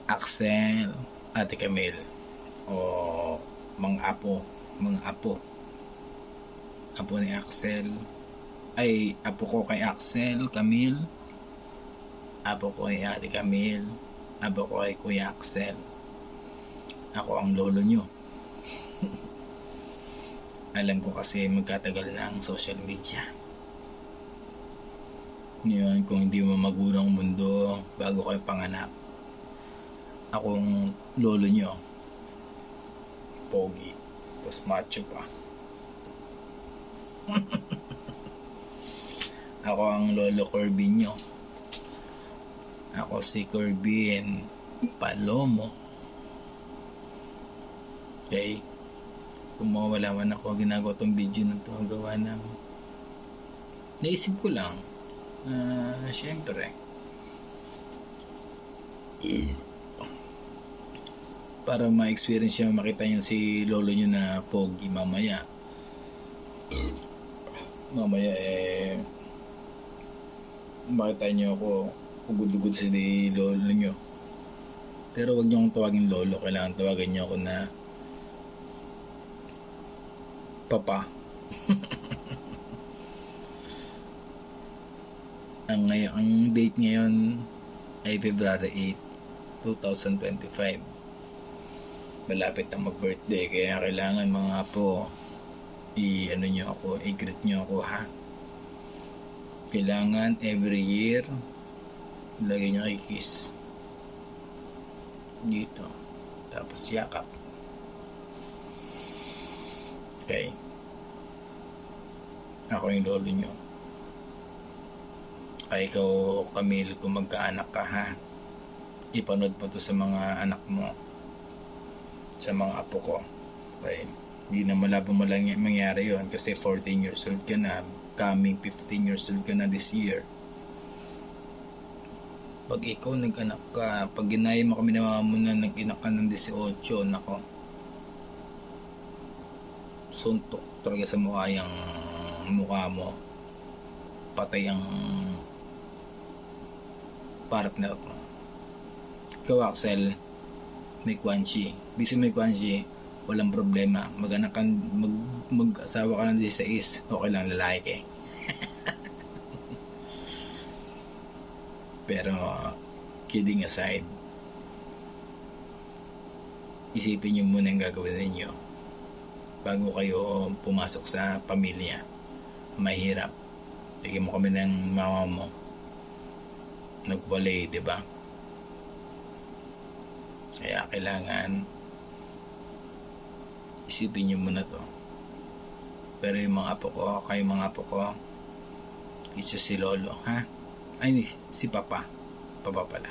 Axel, Ate Camille, o mga apo ni Axel, ay apo ko kay Axel, Camille, apo ko kay Ate Camille, apo ko kay Kuya Axel. Ako ang lolo nyo. Alam ko kasi magkatagal na ang social media. Ngayon, kung hindi mo magurang mundo bago kayo panganak, akong lolo nyo. Pogi, tapos macho pa. Ako ang lolo Kirby nyo. Ako si Kirby and Palomo. Okay? Kung mawala man ako, ginagawa tong video na to, gawa ng naisip ko lang syempre para ma-experience nyo, makita nyo si lolo nyo na pogi mamaya makita nyo ako ugod-ugod si lolo nyo. Pero wag nyo akong tawagin lolo, kailangan tawagan nyo ako na papa. Ang date ngayon ay February 8, 2025. Malapit na mag-birthday, kaya kailangan mga po i-greet nyo ako, ha. Kailangan every year lagay nyo kiss dito, tapos yakap. Okay, ako yung lolo nyo. Ay ikaw, Camille, kung magkaanak ka, ha, ipanood mo to sa mga anak mo, sa mga apo ko. Okay, hindi na malabo mo lang mangyari yon kasi 14 years old ka na, coming 15 years old ka na this year. Pag ikaw nag-anak ka, pag ginaya mo kami na mama mo na nag-anak ka ng 18, nako, suntok talaga sa mukha yung mukha mo, patay ang partner mo. Ikaw, Axel, may kwanchi. Busy may kwanchi, walang problema. Mag-anak ka, mag-asawa ka ng 16, okay lang, lalaki. Pero kidding aside, isipin nyo muna yung gagawin ninyo bago kayo pumasok sa pamilya. Mahirap. Tignan mo kami ng mama mo, nagwalay, diba? Kaya kailangan isipin nyo muna to. Pero yung mga apo ko, kayo mga apo ko, isa si lolo, ha? Ay, si papa pala.